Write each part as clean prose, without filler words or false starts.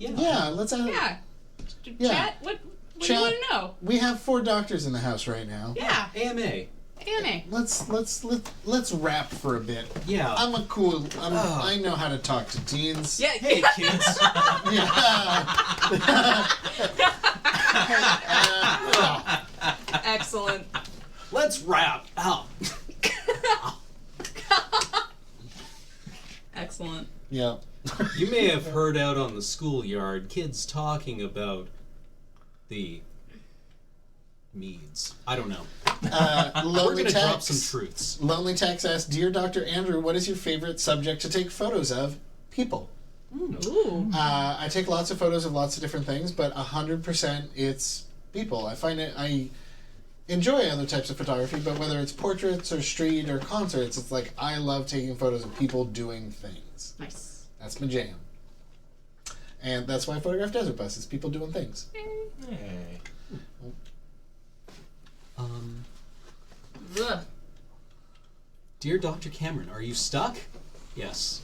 Yeah, let's have Chat? What do you want to know? We have 4 doctors in the house right now. Yeah. AMA. Let's rap for a bit. Yeah. I know how to talk to teens. Yeah. Hey, kids. Excellent. Let's rap. Oh. Excellent. Yeah. You may have heard out on the schoolyard kids talking about the Meads. I don't know. We're going to drop some truths. Lonely Tex asks, Dear Dr. Andrew, what is your favorite subject to take photos of? People. Ooh. I take lots of photos of lots of different things, but 100% it's people. I enjoy other types of photography, but whether it's portraits or street or concerts, it's like I love taking photos of people doing things. Nice. That's my jam. And that's why I photograph Desert Bus, is people doing things. Hey. Ugh. Dear Dr. Cameron, are you stuck? Yes.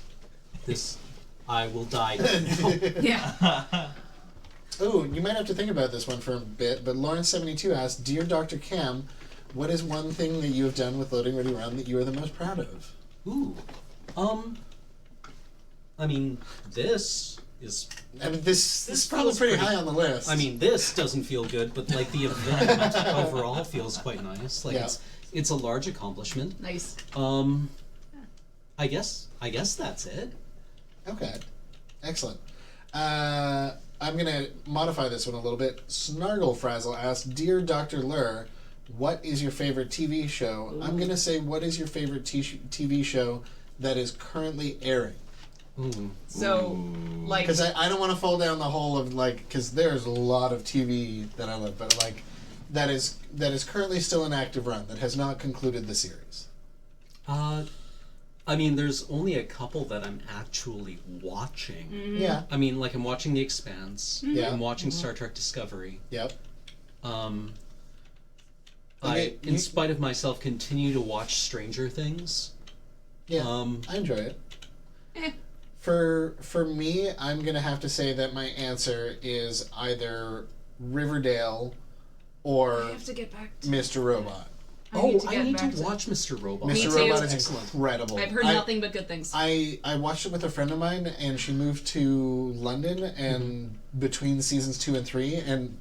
I will die now. Yeah. Oh, you might have to think about this one for a bit, but Lawrence72 asked, Dear Dr. Cam, what is one thing that you have done with Loading Ready Run that you are the most proud of? Ooh. I mean, this is... I mean, this is probably pretty high on the list. I mean, this doesn't feel good, but, like, the event overall feels quite nice. Like, yeah. It's a large accomplishment. Nice. I guess that's it. Okay. Excellent. I'm going to modify this one a little bit. Snarglefrazzle asked, Dear Dr. Lur, what is your favorite TV show? Ooh. I'm going to say, what is your favorite TV show that is currently airing? Ooh. So, like... Because I don't want to fall down the hole of, like... Because there's a lot of TV that I love, but, like, that is currently still an active run, that has not concluded the series. I mean, there's only a couple that I'm actually watching. Mm-hmm. Yeah. I mean, like, I'm watching The Expanse. Mm-hmm. Yeah. I'm watching Star Trek Discovery. Yep. In spite of myself, continue to watch Stranger Things. Yeah, I enjoy it. Eh. For me, I'm going to have to say that my answer is either Riverdale or I have to get back to Mr. Robot. I need to watch Mr. Robot. Mr. too. Robot is excellent. incredible. I've heard nothing but good things. I watched it with a friend of mine, and she moved to London, and between seasons 2 and 3, and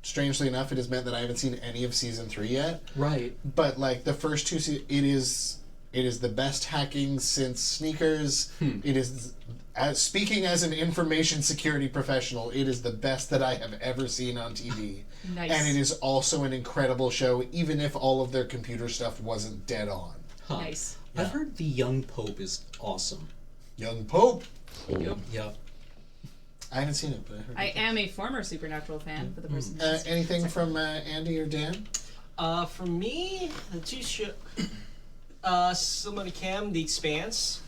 strangely enough, it has meant that I haven't seen any of season 3 yet. Right. But, like, the first 2 seasons, it is the best hacking since Sneakers. It is, speaking as an information security professional, it is the best that I have ever seen on TV. Nice. And it is also an incredible show, even if all of their computer stuff wasn't dead on. Huh. Nice. Yeah. I've heard The Young Pope is awesome. Young Pope. Yep. Yeah. I haven't seen it, but I heard I am a former Supernatural fan, for the person who asks. anything from Andy or Dan? For me, the two show, similar to Cam, The Expanse.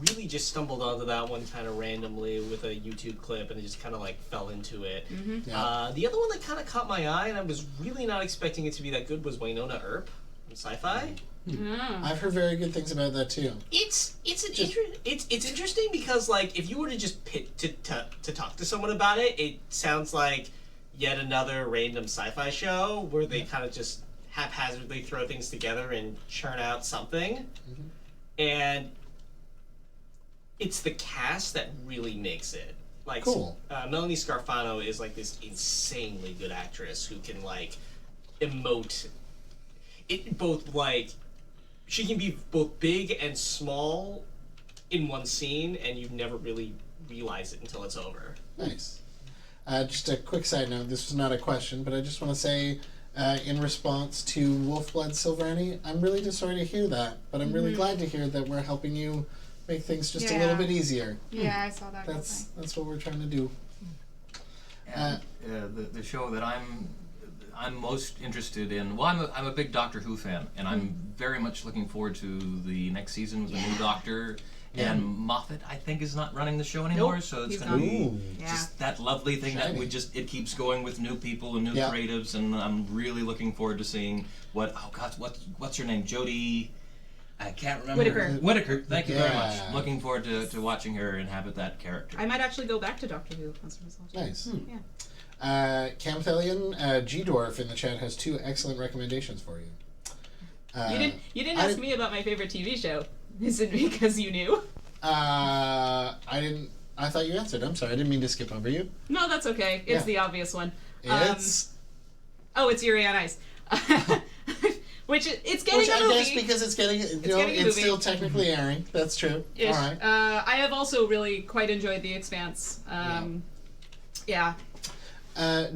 Really just stumbled onto that one kind of randomly with a YouTube clip, and it just kind of like fell into it. Mm-hmm. Yeah. The other one that kind of caught my eye, and I was really not expecting it to be that good, was Winona Earp from Sci-Fi. I've heard very good things about that too. It's interesting because, like, if you were to just to talk to someone about it, it sounds like yet another random sci-fi show where they kind of just haphazardly throw things together and churn out something. And it's the cast that really makes it. Like, cool. Melanie Scarfano is like this insanely good actress who can like emote. It both like she can be both big and small in one scene, and you never really realize it until it's over. Nice. Just a quick side note. This was not a question, but I just want to say, in response to Wolfblood Silverani, I'm really just sorry to hear that, but I'm really glad to hear that we're helping you make things just a little bit easier. Yeah, I saw that. That's what we're trying to do. And the show that I'm most interested in. Well, I'm a big Doctor Who fan, and I'm very much looking forward to the next season with the new Doctor. And Moffat, I think, is not running the show anymore, so it's going to be just that lovely thing that it keeps going with new people and new creatives, and I'm really looking forward to seeing what's her name, Jodie. I can't remember. Whittaker. Thank you very Yeah. much. Looking forward to watching her inhabit that character. I might actually go back to Doctor Who once in a while. Nice. Yeah. Camthelian G-Dwarf in the chat has 2 excellent recommendations for you. You didn't ask me about my favorite TV show. Is it because you knew? I didn't. I thought you answered. I'm sorry. I didn't mean to skip over you. No, that's okay. It's Yeah. the obvious one. It's It's Yuri on Ice. It's getting a I movie. guess because it's getting getting a movie. still technically airing. That's true. Ish. All right. I have also really quite enjoyed The Expanse. Yeah.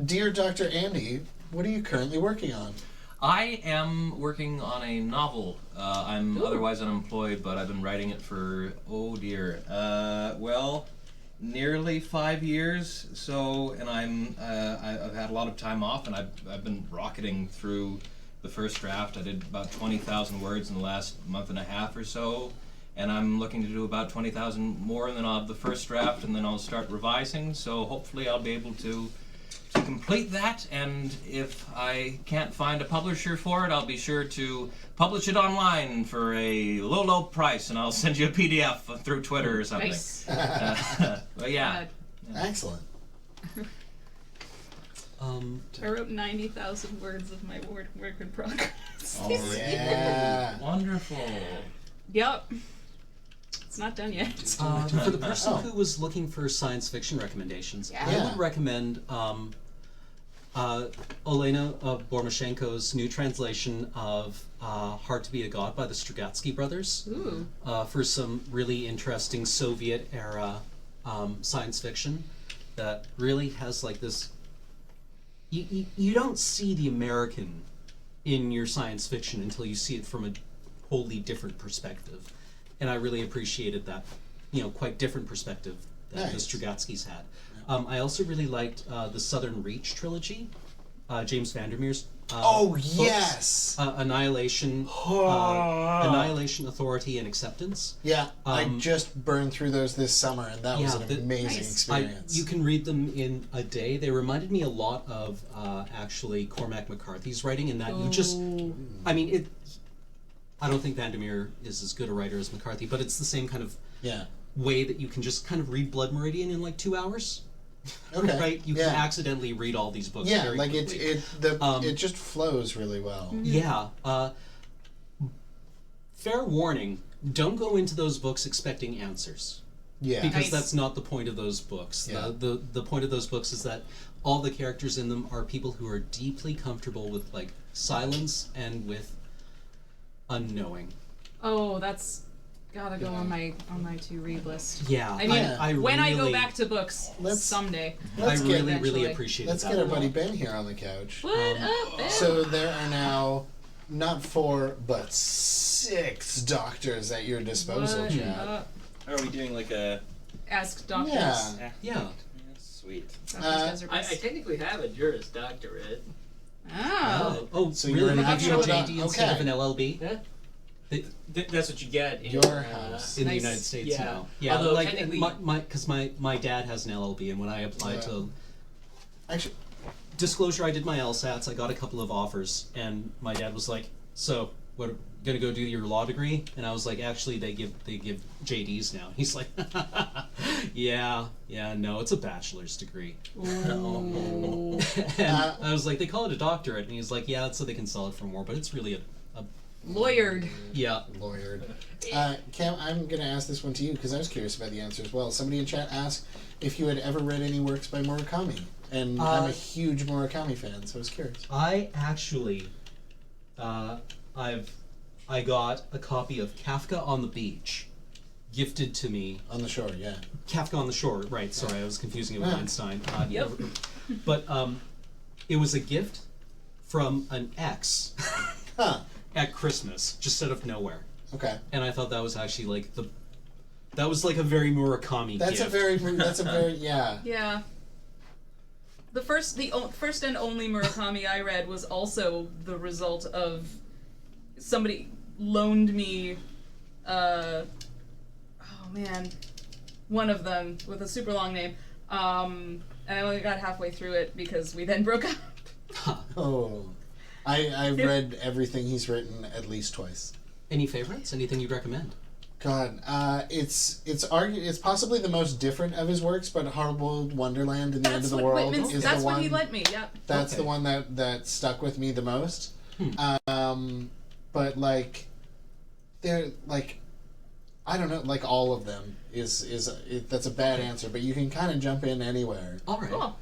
Dear Dr. Andy, what are you currently working on? I am working on a novel. I'm otherwise unemployed, but I've been writing it for, nearly 5 years. So, and I've had a lot of time off, and I've been rocketing through the first draft. I did about 20,000 words in the last month and a half or so, and I'm looking to do about 20,000 more, and then I'll have the first draft, and then I'll start revising. So hopefully I'll be able to complete that, and if I can't find a publisher for it, I'll be sure to publish it online for a low price, and I'll send you a PDF through Twitter or something. Nice. But yeah. Excellent. I wrote 90,000 words of my work in progress. Oh, yeah. Wonderful. Yep. It's not done yet. For the person who was looking for science fiction recommendations, I Yeah. would recommend Olena Bormashenko's new translation of Hard to Be a God by the Strugatsky brothers. Ooh. For some really interesting Soviet-era science fiction that really has like this... You don't see the American in your science fiction until you see it from a wholly different perspective. And I really appreciated that, quite different perspective that Nice. the Strugatskys had. I also really liked the Southern Reach trilogy, James Vandermeer's books. Yes. Annihilation, Annihilation, Authority, and Acceptance. Yeah, I just burned through those this summer, and that was an amazing Nice. experience. You can read them in a day. They reminded me a lot of actually Cormac McCarthy's writing, in that you just, I don't think Vandermeer is as good a writer as McCarthy, but it's the same kind of way that you can just kind of read Blood Meridian in like 2 hours. Okay. Right? You can accidentally read all these books very like quickly. it just flows really well. Yeah. Fair warning, don't go into those books expecting answers. Yeah. Because Nice. that's not the point of those books. Yeah. The point of those books is that all the characters in them are people who are deeply comfortable with like silence and with unknowing. Oh, that's gotta go on my to read list. Yeah. I mean, I when I go really- back to books I someday. Let's get- really eventually. appreciated Let's that. get our buddy Ben here on the couch. What up, Ben? So there are now not 4 but 6 doctors at your disposal, What Chad. up? Are we doing like a... Ask doctors. Yeah. Yeah. Sweet. Doctors guys are I best. technically have a Juris Doctorate. Oh. Oh, So really? you're They an give you a actual JD instead of an LLB? Yeah. They- That's what you get in Your house. in the Nice. United States Yeah. now. Yeah, Although like technically- because my dad has an LLB, and when I applied to Actually, disclosure, I did my LSATs. I got a couple of offers, and my dad was like, "So, what? Gonna go do your law degree?" And I was like, "Actually, they give JDs now." He's like, "Yeah, no, it's a bachelor's degree." Ooh. And I was like, "They call it a doctorate," and he's like, "Yeah, that's so they can sell it for more, but it's really a Lawyered. yeah." lawyered. Cam, I'm going to ask this one to you because I was curious about the answer as well. Somebody in chat asked if you had ever read any works by Murakami, and I'm a huge Murakami fan, so I was curious. I actually, I got a copy of Kafka on the Beach, gifted to me. On the shore, yeah. Kafka on the Shore, right? Sorry, I was confusing it with Yeah. Einstein. Yep. But it was a gift from an ex Huh. at Christmas, just out of nowhere, Okay. and I thought that was actually like that was like a very Murakami That's gift. a very, yeah. Yeah. The first and only Murakami I read was also the result of somebody loaned me, one of them with a super long name, and I only got halfway through it because we then broke up. Oh. I've read everything he's written at least twice. Any favorites? Anything you'd recommend? God, it's possibly the most different of his works, but Hard-Boiled Wonderland and the End of the World is the that's one. what he lent me. Yeah. That's Okay. the one that stuck with me the most. But like, they're like, I don't know, like all of them that's a bad answer, but you can kind of jump in anywhere. All right. Cool.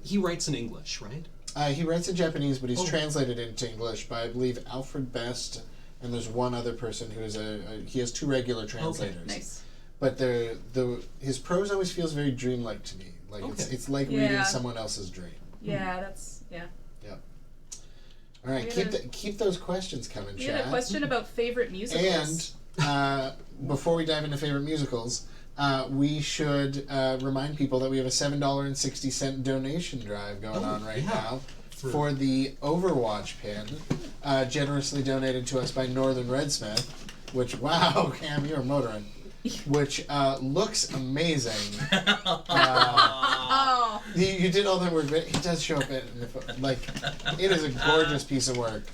He writes in English, right? He writes in Japanese, but he's translated into English by, I believe, Alfred Best, and there's one other person who is he has 2 regular translators. Nice. But his prose always feels very dreamlike to me. Like it's like reading someone else's dream. Yeah, that's yeah. All right, keep those questions coming, We Chad. had a question about favorite musicals. And before we dive into favorite musicals, we should remind people that we have a $7.60 donation drive going on right now for the Overwatch pin, generously donated to us by Northern Redsmith, which, wow, Cam, you're motoring, which looks amazing. Oh. You did all that work, but he does show up in the like, it is a gorgeous piece of work.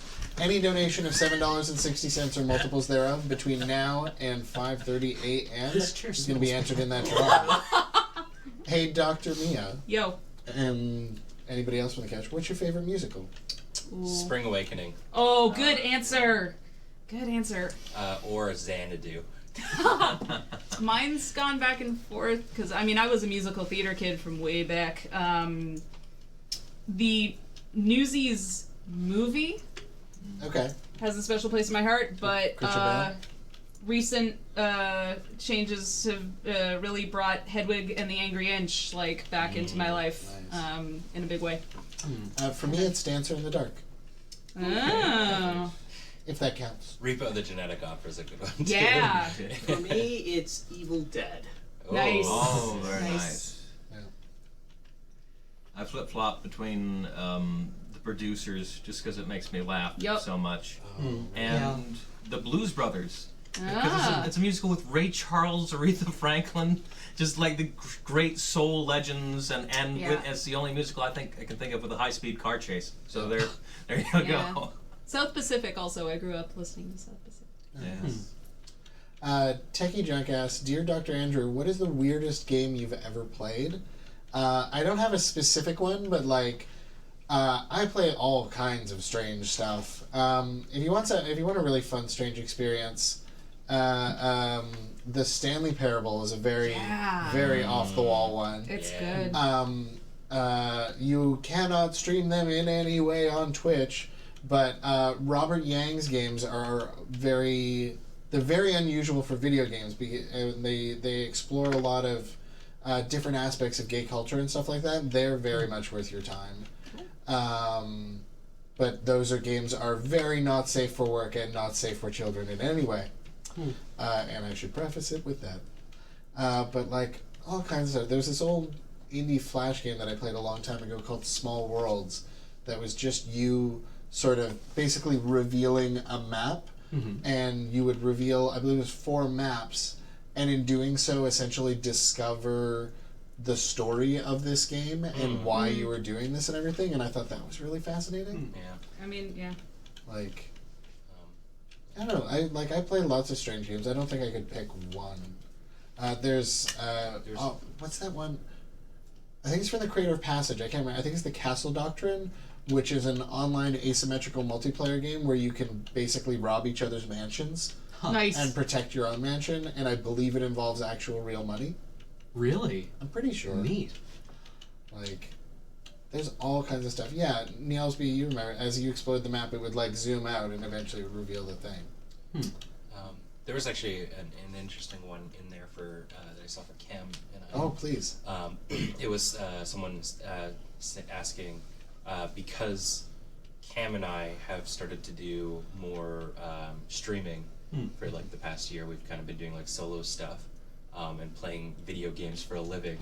Any donation of $7.60 or multiples thereof between now and 5:30 a.m. This chair is going to be smells entered in that draw. Hey, Dr. Mia, Yo. and anybody else from the couch, what's your favorite musical? Spring Awakening. Oh, good answer. Good answer. Or Xanadu. Mine's gone back and forth because I was a musical theater kid from way back. The Newsies movie Okay. has a special place in my heart, but Christian Bale? recent changes have really brought Hedwig and the Angry Inch back into my life Nice. in a big way. For me, it's Dancer in the Dark, Oh, if that counts. Repo the Genetic Opera is a good one, too. yeah. For me, it's Evil Dead. Nice. Oh, very Nice. nice. Yeah. I flip-flop between the producers just because it makes me laugh Yup. so much. Oh, And the Blues Brothers. Because Ah. it's a musical with Ray Charles, Aretha Franklin, just like the great soul legends, and Yeah. it's the only musical I think I can think of with a high-speed car chase. So there you Yeah. go. South Pacific also. I grew up listening to South Pacific. Yes. Techie Junk asks, Dear Dr. Andrew, what is the weirdest game you've ever played? I don't have a specific one, but I play all kinds of strange stuff. If you want a really fun, strange experience, the Stanley Parable is a very, very off the wall one. It's Yeah. good. You cannot stream them in any way on Twitch, but Robert Yang's games are very unusual for video games because they explore a lot of different aspects of gay culture and stuff like that. They're very much worth your time. But those games are very not safe for work and not safe for children in any way. And I should preface it with that. But all kinds of stuff. There's this old indie Flash game that I played a long time ago called Small Worlds that was just you sort of basically revealing a map, and you would reveal, I believe it was 4 maps, and in doing so essentially discover the story of this game and why you were doing this and everything, and I thought that was really fascinating. Yeah. Yeah. I don't know. I play lots of strange games. I don't think I could pick one. There's what's that one? I think it's from the creator of Passage. I can't remember. I think it's the Castle Doctrine, which is an online asymmetrical multiplayer game where you can basically rob each other's mansions Nice. and protect your own mansion, and I believe it involves actual real money. Really? I'm pretty sure. Neat. There's all kinds of stuff. Yeah, Nielsby, you remember, as you explored the map, it would zoom out and eventually reveal the thing. There was actually an interesting one in there for that I saw for Cam and I. Oh, please. It was someone asking because Cam and I have started to do more streaming for the past year. We've kind of been doing solo stuff and playing video games for a living.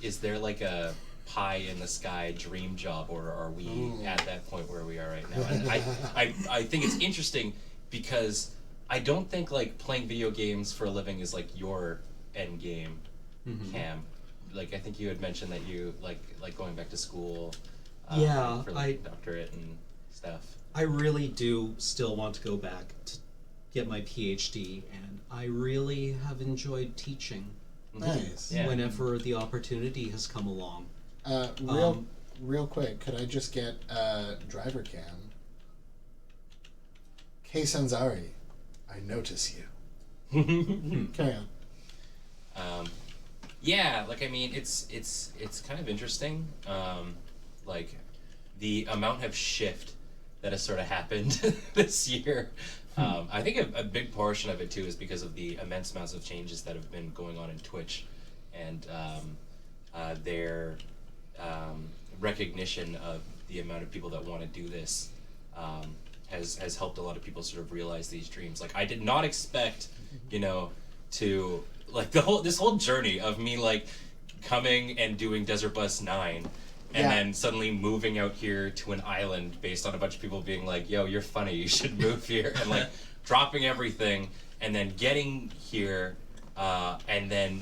Is there a pie in the sky dream job, or are we at that point where we are right now? And I think it's interesting because I don't think playing video games for a living is your end game, Cam. I think you had mentioned that you like going back to school. Yeah, for I- doctorate and stuff. I really do still want to go back to get my PhD, and I really have enjoyed teaching Nice. Yeah. whenever the opportunity has come along. Real quick, could I just get driver cam? Kei Sanzari, I notice you. Carry on. Yeah, like I mean, it's kind of interesting. Like the amount of shift that has sort of happened this year. I think a big portion of it too is because of the immense amounts of changes that have been going on in Twitch, and their recognition of the amount of people that want to do this has helped a lot of people sort of realize these dreams. Like I did not expect, to like this whole journey of me like coming and doing Desert Bus 9 and then suddenly moving out here to an island based on a bunch of people being like, yo, you're funny, you should move here, and like dropping everything and then getting here and then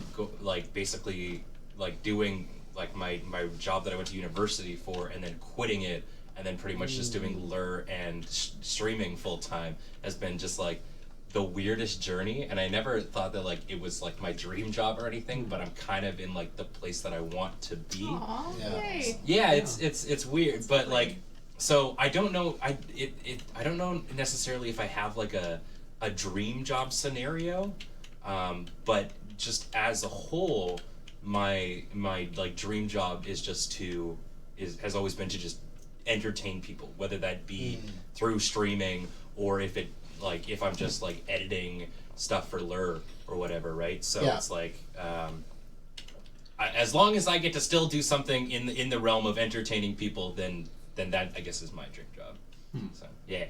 basically like doing like my job that I went to university for, and then quitting it, and then pretty much just doing LRR and streaming full time has been just like the weirdest journey. And I never thought that like it was like my dream job or anything, but I'm kind of in like the place that I want to be. Aww, yay. Yeah, it's weird, but like, so I don't know. I don't know necessarily if I have like a dream job scenario, but just as a whole, my like dream job is has always been to just entertain people, whether that be through streaming or if I'm just like editing stuff for LRR or whatever, right? So it's like as long as I get to still do something in the realm of entertaining people, then that I guess is my dream job. So yeah.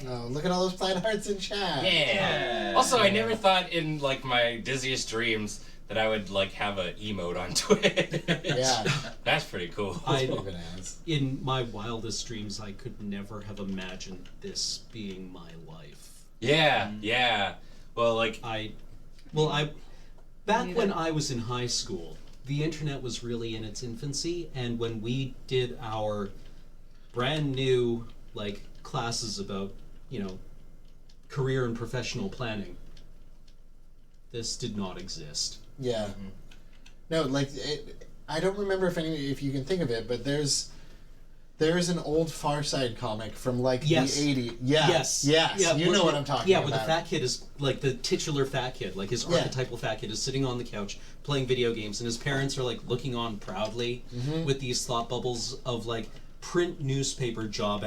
Oh, look at all those fine hearts in chat. Yeah. Also, I never thought in like my dizziest dreams that I would like have a emote on Twitch. Yeah. That's pretty cool. In my wildest dreams, I could never have imagined this being my life. Yeah. Well, like back when I was in high school, the internet was really in its infancy, and when we did our brand new like classes about, career and professional planning, this did not exist. Yeah. No, like I don't remember if you can think of it, but there's an old Far Side comic from like the 80s. Yeah. Yes. Yeah, you know what I'm talking about. Yeah, where the fat kid is like the titular fat kid, like his archetypal fat kid is sitting on the couch playing video games, and his parents are like looking on proudly with these thought bubbles of like print newspaper job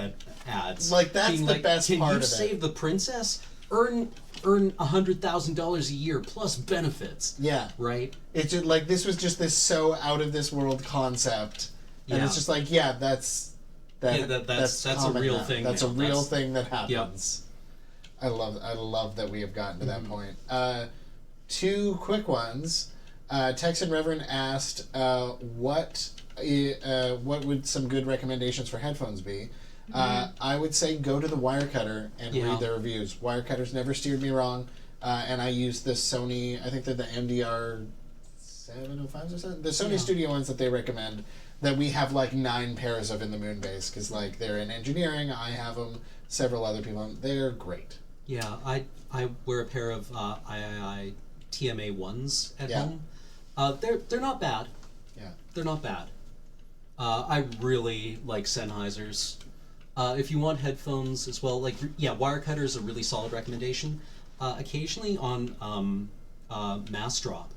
ads. Like that's the best part of it. Can you save the princess? Earn $100,000 a year plus benefits. Yeah. Right? It's just like this was just this so out of this world concept. And it's just like, that's a real thing. That's a real thing that happens. Yep. I love that we have gotten to that point. Two quick ones. Texan Reverend asked, what would some good recommendations for headphones be? I would say go to the Wirecutter and read their reviews. Wirecutter's never steered me wrong, and I use the Sony, I think they're the MDR 705s or something. The Sony Studio ones that they recommend, that we have like 9 pairs of in the Moonbase, because like they're in engineering, I have them, several other people, they're great. Yeah, I wear a pair of III TMA 1s at home. They're not bad. Yeah. They're not bad. I really like Sennheiser's. If you want headphones as well, Wirecutter is a really solid recommendation. Occasionally on Massdrop,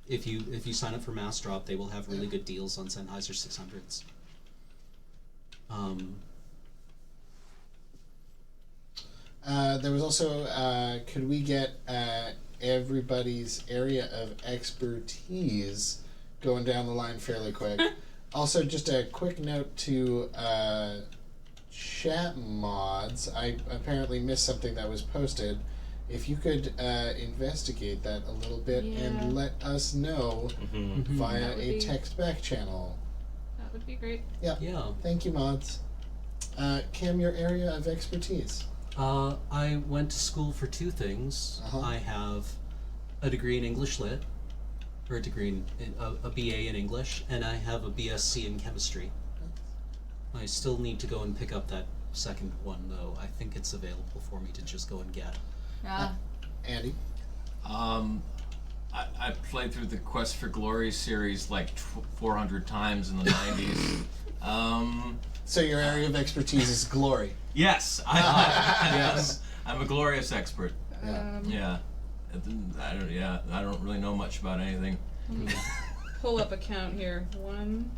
if you sign up for Massdrop, they will have really good deals on Sennheiser 600s. There was also, could we get everybody's area of expertise going down the line fairly quick? Also, just a quick note to chat mods. I apparently missed something that was posted. If you could investigate that a little bit and let us know via a text back channel. That would be great. Yeah. Thank you, mods. Cam, your area of expertise. I went to school for 2 things. I have a degree in English Lit, or a BA in English, and I have a BSc in chemistry. I still need to go and pick up that second one, though. I think it's available for me to just go and get. Andy? I played through the Quest for Glory series like 400 times in the 90s. So your area of expertise is glory. Yes, yes, I'm a glorious expert. Yeah. I don't really know much about anything. Pull up a count here. 1,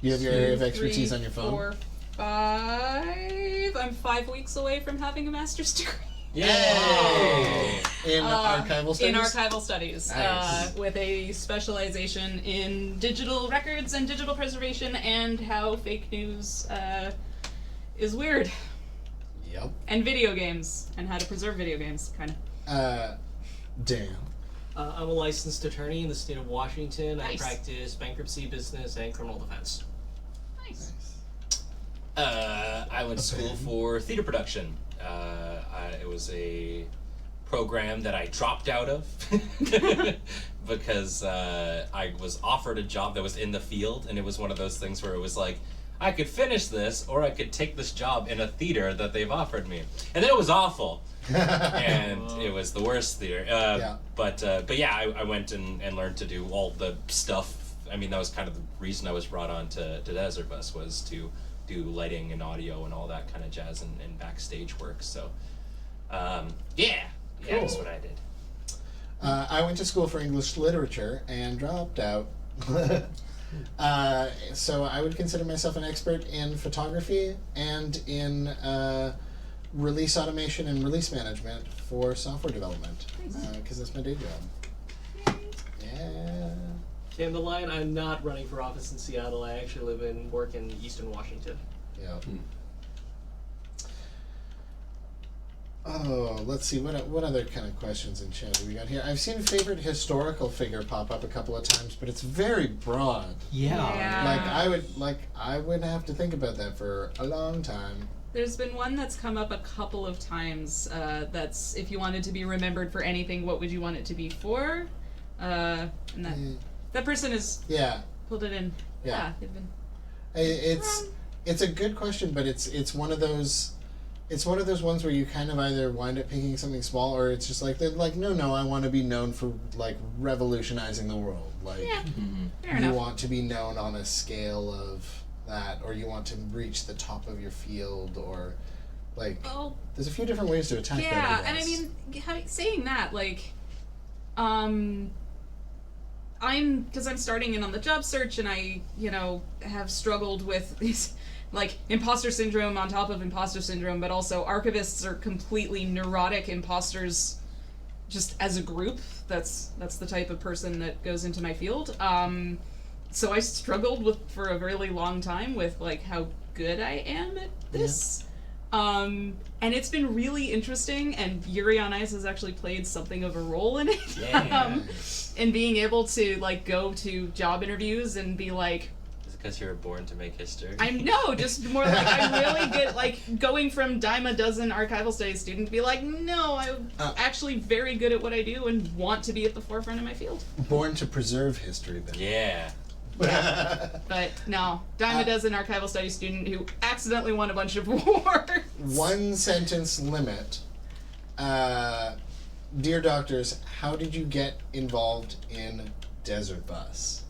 You have your area of expertise 3, on your phone? 4, 5. I'm 5 weeks away from having a master's degree. Yay! In archival studies? In archival studies, Nice. with a specialization in digital records and digital preservation and how fake news is weird. Yep. And video games, and how to preserve video games, kind of. Dan. I'm a licensed attorney in the state of Washington. Nice. I practice bankruptcy, business, and criminal defense. Nice. I went to school for theater production. It was a program that I dropped out of because I was offered a job that was in the field, and it was one of those things where it was like, I could finish this, or I could take this job in a theater that they've offered me. And then it was awful. And it was the worst theater. But yeah, I went and learned to do all the stuff. I mean, that was kind of the reason I was brought on to Desert Bus, was to do lighting and audio and all that kind of jazz and backstage work. So, that's what I did. I went to school for English literature and dropped out. So I would consider myself an expert in photography and in release automation and release management for software development, because that's my day job. Yeah. Candlelight, I'm not running for office in Seattle. I actually live and work in Eastern Washington. Yeah. Oh, let's see. What other kind of questions in chat do we got here? I've seen favorite historical figure pop up a couple of times, but it's very broad. Yeah. I would have to think about that for a long time. There's been one that's come up a couple of times. That's, if you wanted to be remembered for anything, what would you want it to be for? And that person has pulled it in. Yeah. They've been. It's a good question, but it's one of those. It's one of those ones where you kind of either wind up picking something small, or it's just like they're like, no, I want to be known for like revolutionizing the world. Like, Fair you enough. want to be known on a scale of that, or you want to reach the top of your field, or like Well, there's a few different ways to attack that. yeah, I and I guess. mean, saying that, like, because I'm starting in on the job search, and I, have struggled with these, like, imposter syndrome on top of imposter syndrome, but also archivists are completely neurotic imposters just as a group. That's the type of person that goes into my field. So I struggled for a really long time with, like, how good I am at this. And it's been really interesting, and Yuri on Ice has actually played something of a role in it. Yeah. In being able to, like, go to job interviews and be like, Is it because you were born to make history? just more like, I'm really good, like, going from dime a dozen archival studies student to be like, no, I'm actually very good at what I do and want to be at the forefront of my field. Born to preserve history, then. Yeah. But no, dime a dozen archival studies student who accidentally won a bunch of awards. One sentence limit. Dear Doctors, how did you get involved in Desert Bus?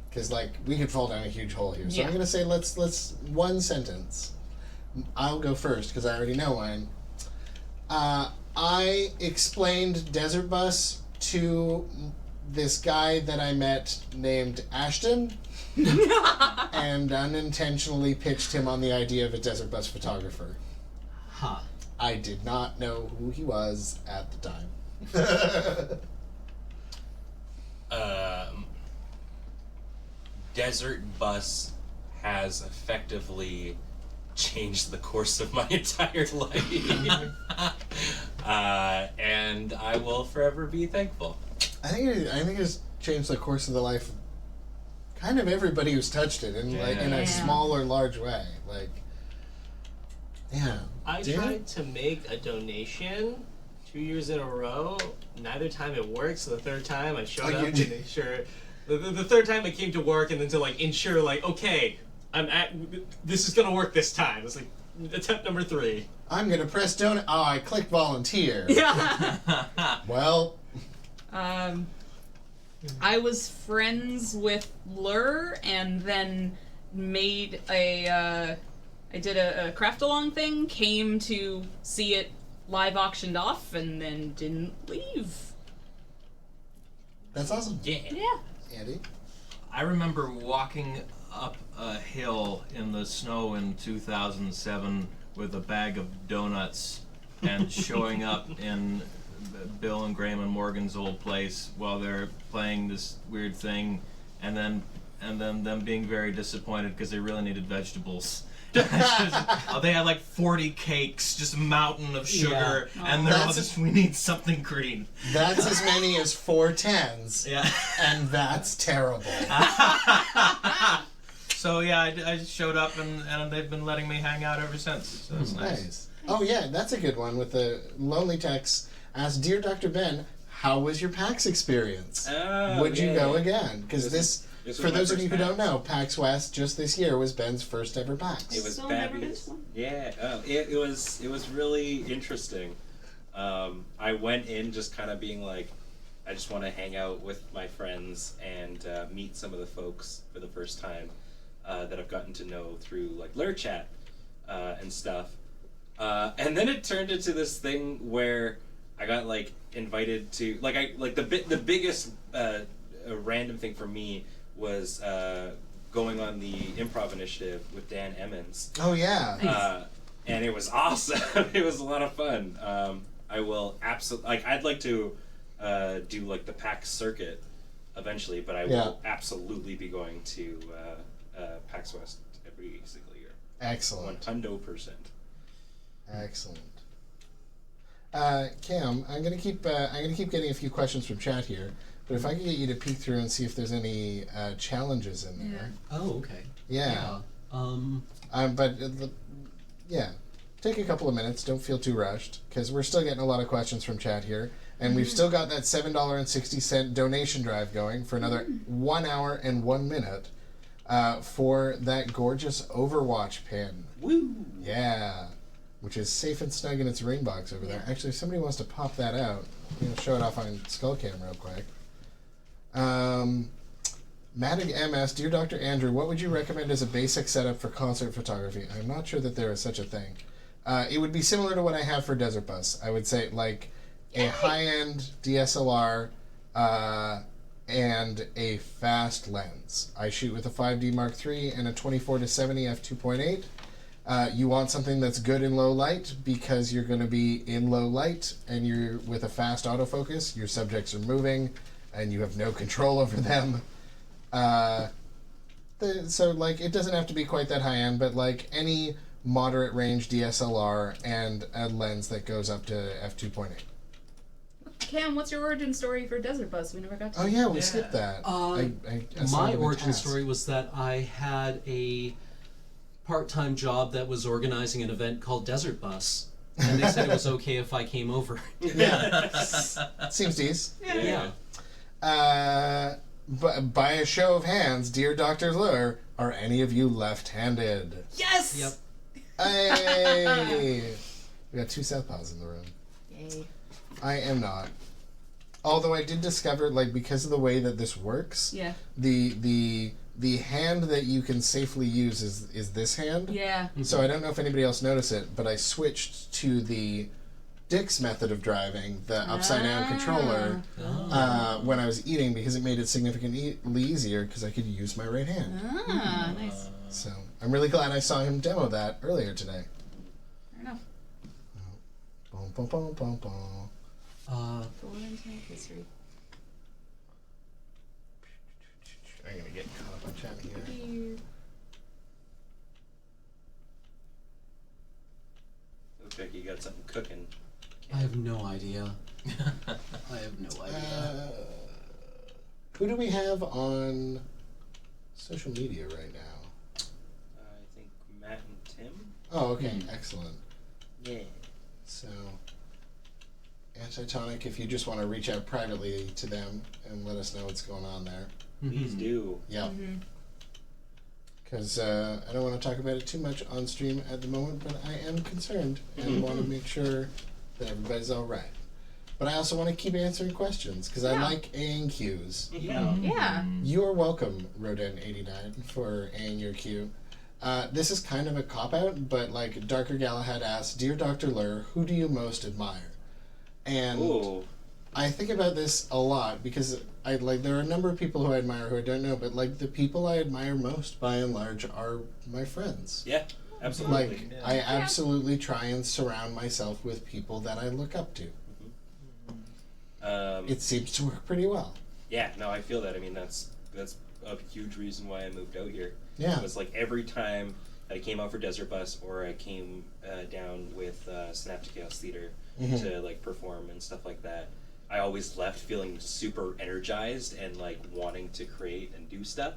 Because, like, we could fall down a huge hole here. So I'm Yeah. going to say let's one sentence. I'll go first because I already know mine. I explained Desert Bus to this guy that I met named Ashton and unintentionally pitched him on the idea of a Desert Bus photographer. Huh. I did not know who he was at the time. Desert Bus has effectively changed the course of my entire life. And I will forever be thankful. I think it's changed the course of the life of kind of everybody who's touched it in like in Yeah. a small or large way. Like, yeah. I Dan? tried to make a donation 2 years in a row. Neither time it worked, so the third time I showed Oh, up you to did. make sure. The third time I came to work and then to like ensure, like, okay, This is gonna work this time. It's like attempt number 3. I'm gonna press donate. Oh, I clicked volunteer. Yeah. Well, I was friends with Lur and then made I did a craft along thing, came to see it live auctioned off, and then didn't leave. that's awesome. Yeah. Yeah. Andy? I remember walking up a hill in the snow in 2007 with a bag of donuts and showing up in Bill and Graham and Morgan's old place while they're playing this weird thing, and then them being very disappointed because they really needed vegetables. They had like 40 cakes, just a mountain of sugar, and they're all just, we need something green. That's as many as 4 10s. Yeah. And that's terrible. So yeah, I just showed up, and they've been letting me hang out ever since. So it's nice. Oh yeah, that's a good one with the lonely text. Asked, Dear Dr. Ben, how was your PAX experience? Would you go again? Because this for those of you who don't know, PAX West just this year was Ben's first ever PAX. It was Still never been fabulous. to one? Yeah, it was really interesting. I went in just kind of being like, I just want to hang out with my friends and meet some of the folks for the first time that I've gotten to know through like Lur Chat and stuff. And then it turned into this thing where I got like invited to the biggest random thing for me was going on the improv initiative with Dan Emmons. Oh yeah. And it was awesome. It was a lot of fun. I will absolutely I'd like to do like the PAX circuit eventually, but I will absolutely be going to PAX West every single year. Excellent. 100%. Excellent. Cam, I'm gonna keep getting a few questions from chat here, but if I could get you to peek through and see if there's any challenges in there. Oh, okay. Yeah. Yeah. Take a couple of minutes. Don't feel too rushed, because we're still getting a lot of questions from chat here, and we've still got that $7.60 donation drive going for another 1 hour and 1 minute for that gorgeous Overwatch pin. Woo! Yeah. Which is safe and snug in its ring box over there. Actually, if somebody wants to pop that out, I'm going to show it off on Skullcam real quick. Madig MS, Dear Dr. Andrew, what would you recommend as a basic setup for concert photography? I'm not sure that there is such a thing. It would be similar to what I have for Desert Bus. I would say like a high-end DSLR and a fast lens. I shoot with a 5D Mark III and a 24-70 f2.8. You want something that's good in low light because you're going to be in low light and you're with a fast autofocus. Your subjects are moving and you have no control over them. So like it doesn't have to be quite that high end, but like any moderate range DSLR and a lens that goes up to f2.8. Cam, what's your origin story for Desert Bus? We never got to. Oh yeah, we skipped that. I My origin story was that I had a part-time job that was organizing an event called Desert Bus, and they said it was okay if I came over. Yeah. Seems decent. Yeah. But by a show of hands, Dear Dr. Lur, are any of you left-handed? Yes. Yep. Hey! We got 2 Southpaws in the room. Yay. I am not. Although I did discover, like, because of the way that this works, Yeah. the hand that you can safely use is this hand. Yeah. So I don't know if anybody else noticed it, but I switched to the Dick's method of driving, the upside-down controller, when I was eating because it made it significantly easier because I could use my right hand. Ah, nice. So I'm really glad I saw him demo that earlier today. Fair enough. Boom, boom, boom, boom, boom. Full internet history. I'm gonna get caught up on chat here. Here. Looks like you got something cooking. I have no idea. I have no idea. Who do we have on social media right now? I think Matt and Tim. Oh, okay, excellent. Yeah. So, Antitonic, if you just want to reach out privately to them and let us know what's going on there. Please do. Yeah. because I don't want to talk about it too much on stream at the moment, but I am concerned and want to make sure that everybody's all right. But I also want to keep answering questions because I like A&Qs. Yeah. Yeah. You're welcome, Rodin89, for A-ing your Q. This is kind of a cop-out, but like Darker Galahad asked, Dear Dr. Lur, who do you most admire? And Ooh. I think about this a lot because there are a number of people who I admire who I don't know, but like the people I admire most by and large are my friends. Yeah, absolutely. Like I absolutely try and surround myself with people that I look up to. It seems to work pretty well. Yeah, no, I feel that. I mean, that's a huge reason why I moved out here. Yeah. It was like every time I came out for Desert Bus or I came down with Snap to Chaos Theater to like perform and stuff like that, I always left feeling super energized and like wanting to create and do stuff.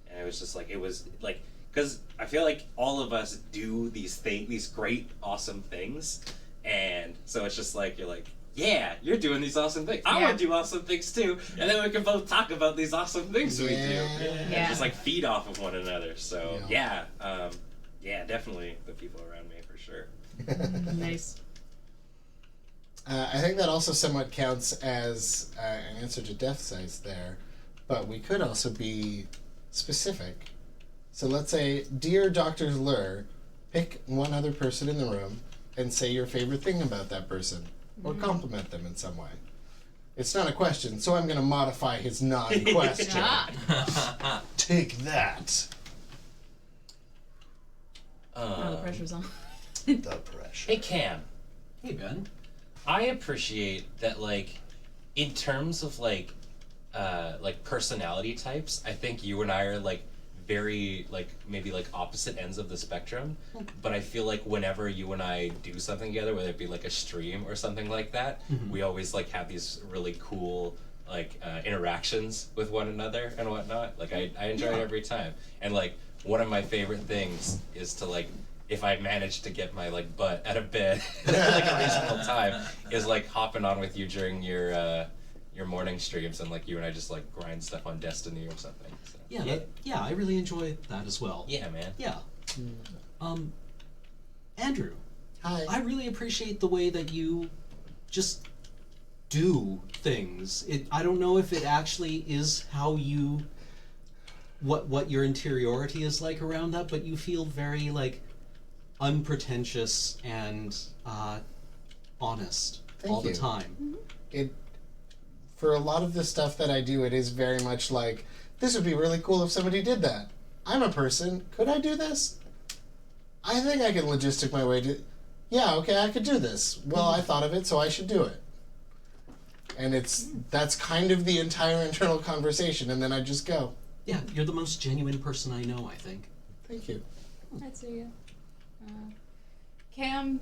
And it was just like, it was like, because I feel like all of us do these great, awesome things. And so it's just like, you're like, yeah, you're doing these awesome things. I want to do awesome things too. And then we can both talk about these awesome things we do. And just like feed off of one another. So yeah, definitely the people around me for sure. Nice. I think that also somewhat counts as an answer to Death Size there, but we could also be specific. So let's say, Dear Dr. Lur, pick one other person in the room and say your favorite thing about that person, or compliment them in some way. It's not a question, so I'm going to modify his non-question. Take that. Oh, the pressure's on. The pressure. Hey Cam, Hey, Ben. I appreciate that, like, in terms of like personality types, I think you and I are like very like maybe like opposite ends of the spectrum. But I feel like whenever you and I do something together, whether it be like a stream or something like that, we always like have these really cool like interactions with one another and whatnot. Like I enjoy it every time. And like one of my favorite things is to like, if I manage to get my like butt out of bed at like a reasonable time, is like hopping on with you during your morning streams and like you and I just like grind stuff on Destiny or something. So. Yeah, I really enjoy that as well. Yeah, man. Yeah. Andrew. Hi. I really appreciate the way that you just do things. I don't know if it actually is how you what your interiority is like around that, but you feel very like unpretentious and honest all the time. For a lot of the stuff that I do, it is very much like, this would be really cool if somebody did that. I'm a person. Could I do this? I think I can logistic my way to... Yeah, okay, I could do this. Well, I thought of it, so I should do it. And that's kind of the entire internal conversation, and then I just go. Yeah, you're the most genuine person I know, I think. Thank you. I'd say yeah. Cam,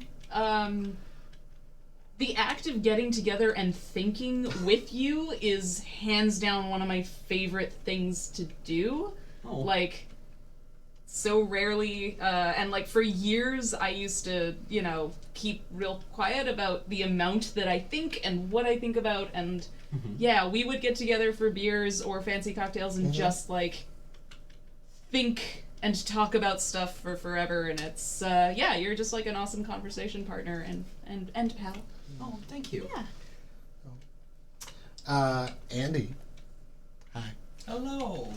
the act of getting together and thinking with you is hands down one of my favorite things to do. Oh. Like, so rarely, and like for years I used to, keep real quiet about the amount that I think and what I think about, and yeah, we would get together for beers or fancy cocktails and just like think and talk about stuff for forever, and it's you're just like an awesome conversation partner and pal. Oh, thank you. Yeah. Andy. Hi. Hello.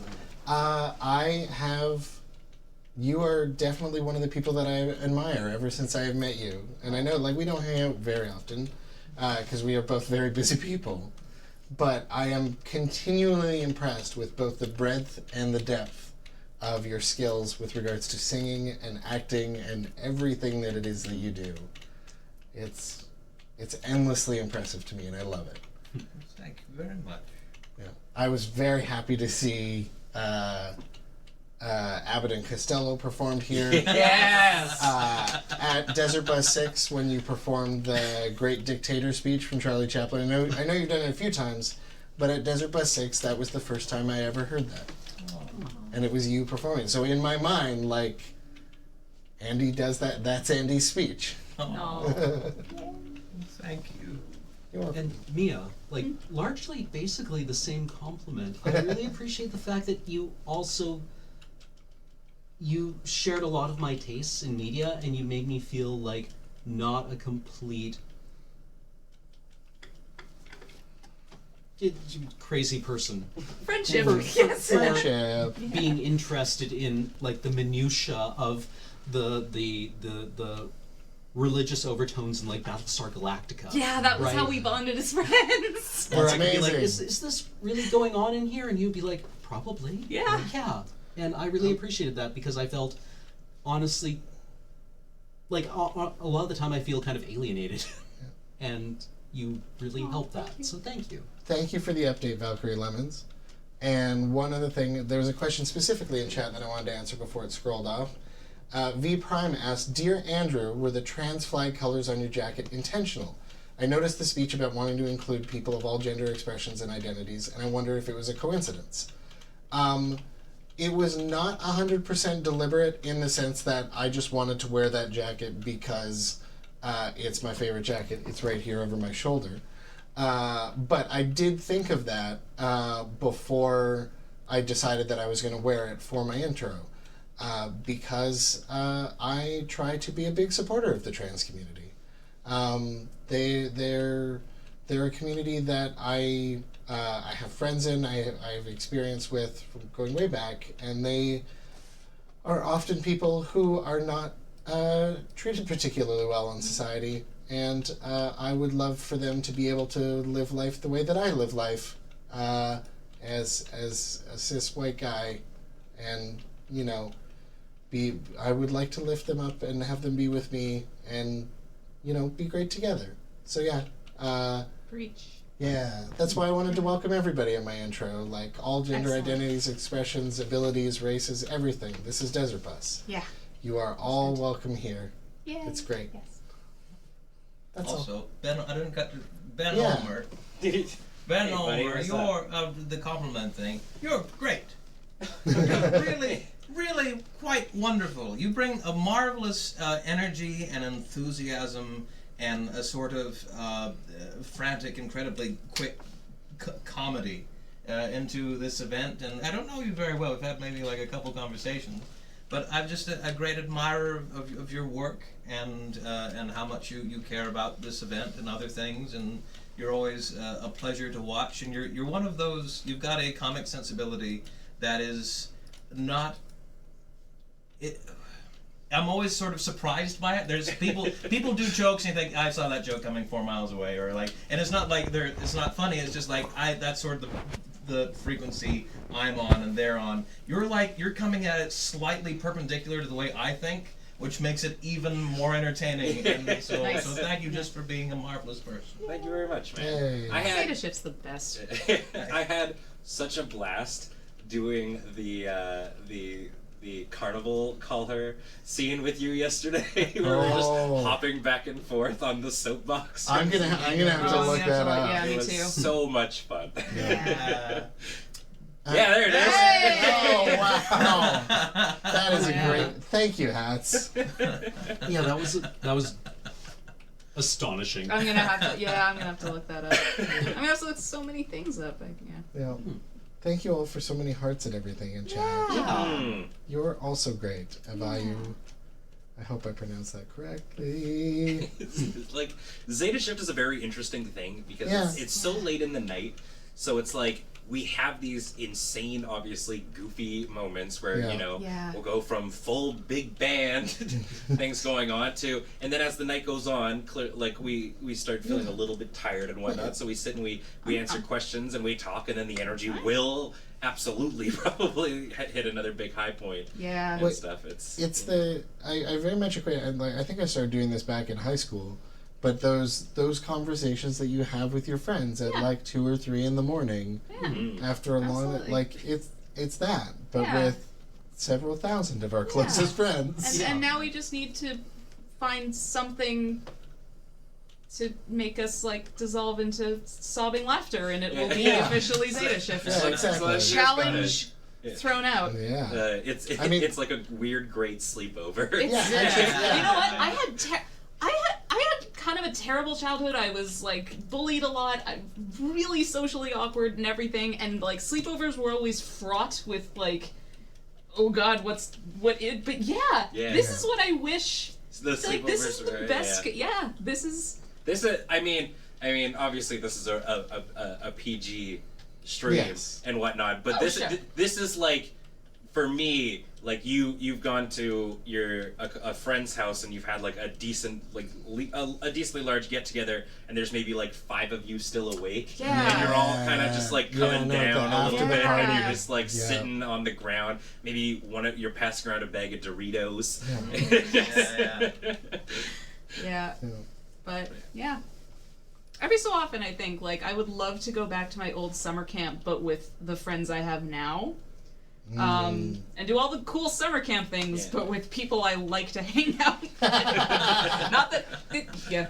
You are definitely one of the people that I admire ever since I have met you. And I know, like, we don't hang out very often, because we are both very busy people. But I am continually impressed with both the breadth and the depth of your skills with regards to singing and acting and everything that it is that you do. It's endlessly impressive to me, and I love it. Thank you very much. Yeah. I was very happy to see Abbott and Costello performed here. Yes! At Desert Bus 6 when you performed the Great Dictator speech from Charlie Chaplin. I know you've done it a few times, but at Desert Bus 6, that was the first time I ever heard that. And it was you performing. So in my mind, like, Andy does that. That's Andy's speech. Thank you. You're welcome. And Mia, like, largely basically the same compliment. I really appreciate the fact that you you shared a lot of my tastes in media, and you made me feel like not a complete crazy person. Friendship. For- Yes. Friendship. Being interested in like the minutia of the religious overtones in like Battlestar Galactica. Yeah, that was right? how we bonded as friends. Where That's I could be like, amazing. is this really going on in here? And you'd be like, probably. Yeah. Yeah. And I really appreciated that because I felt, honestly, like a lot of the time I feel kind of alienated. And you really helped that. So thank you. Thank you for the update, Valkyrie Lemons. And one other thing, there was a question specifically in chat that I wanted to answer before it scrolled off. V Prime asked, Dear Andrew, were the trans flag colors on your jacket intentional? I noticed the speech about wanting to include people of all gender expressions and identities, and I wonder if it was a coincidence. It was not 100% deliberate in the sense that I just wanted to wear that jacket because it's my favorite jacket. It's right here over my shoulder. But I did think of that before I decided that I was going to wear it for my intro. Because I try to be a big supporter of the trans community. They're a community that I have friends in, I have experience with from going way back, and they are often people who are not treated particularly well in society, and I would love for them to be able to live life the way that I live life as a cis white guy, and you know, I would like to lift them up and have them be with me and, you know, be great together. So yeah. Preach. Yeah, that's why I wanted to welcome everybody in my intro, like all gender Excellent. identities, expressions, abilities, races, everything. This is Desert Bus. Yeah. You are all welcome here. Yay. It's great. Yes. That's all. Also, Ben, I didn't cut to Ben Yeah. Ulmer. Hey, Ben buddy, Ulmer, what's you're the compliment thing. You're great. Really, really quite wonderful. You bring a marvelous energy and enthusiasm and a sort of frantic, incredibly quick comedy into this event. And I don't know you very well. We've had maybe like a couple conversations. But I'm just a great admirer of your work and how much you care about this event and other things. And you're always a pleasure to watch. And you're one of those, you've got a comic sensibility that is not... I'm always sort of surprised by it. There's people do jokes and you think, I saw that joke coming 4 miles away, or like, and it's not like it's not funny. It's just like that's sort of the frequency I'm on and they're on. You're coming at it slightly perpendicular to the way I think, which makes it even more entertaining. And so, Nice. so thank you just for being a marvelous person. Thank you very much, man. Hey. I had Zeta Shift's the best. I had such a blast doing the carnival collar scene with you yesterday. We were just Oh. hopping back and forth on the soapbox. I'm gonna have to Oh, look yeah, that so, up. yeah. It me was too. so much fun. Yeah. Yeah, there it is. Oh wow, that is a Yeah. great. Thank you, Hats. Yeah, that was astonishing. I'm gonna have to look that up. I'm gonna have to look so many things up. Yeah. Yeah. Thank you all for so many hearts and everything in chat. Hmm. You're also great, Avayu. I hope I pronounced that correctly. Like, Zeta Shift is a very interesting thing because Yeah. it's so late in the night, so it's like we have these insane, obviously goofy moments where Yeah. you know Yeah. we'll go from full big band things going on to, and then as the night goes on, like we start feeling a little bit tired and whatnot. So we sit and we answer questions and we talk, and then the energy will absolutely probably hit another big high point Yeah. and Wait, stuff. It's I very much agree, and like I think I started doing this back in high school, but those conversations that you have with your friends at like 2 or 3 in the morning after a long Absolutely. it's that, but Yeah. with several thousand of our closest friends. And now we just need to find something to make us like dissolve into sobbing laughter, and it will be Yeah. officially Zeta Shift. Yeah, exactly. Challenge Yeah. thrown out. Yeah. I mean, mean- it's like a weird, great sleepover. It's, Yeah, actually, You know what? I had kind of a terrible childhood. I was like bullied a lot. I'm really socially awkward and everything. And like sleepovers were always fraught with like oh God, but yeah, Yeah. this is what I wish. The Like, this is sleepovers, the right? best. Yeah. This is. This is. I mean, obviously, this is a PG stream Yes. and whatnot, but Oh, this sure. this is like, for me, like you've gone to a friend's house and you've had like a decent a decently large get together, and there's maybe like 5 of you still awake, Yeah. and you're all kind of just like coming Yeah, no, down the a little bit, and aftermath. you're just like Yeah. sitting on the ground. Maybe you're passing around a bag of Doritos. Yeah. Yeah. But yeah. Every so often, I think like I would love to go back to my old summer camp, but with the friends I have now. And do all the cool summer camp things, Yeah. but with people I like to hang out with. Not that, yeah,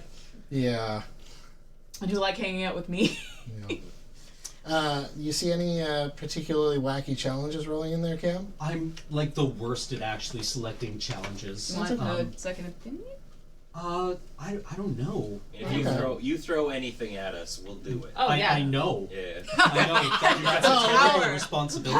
Yeah. and who like hanging out with me. You see any particularly wacky challenges rolling in there, Cam? I'm like the worst at actually selecting challenges. Want Um, a second opinion? I don't know. If Okay. you throw anything at us, we'll do it. Oh yeah. I know. Yeah. I know. That's a Power. terrible responsibility.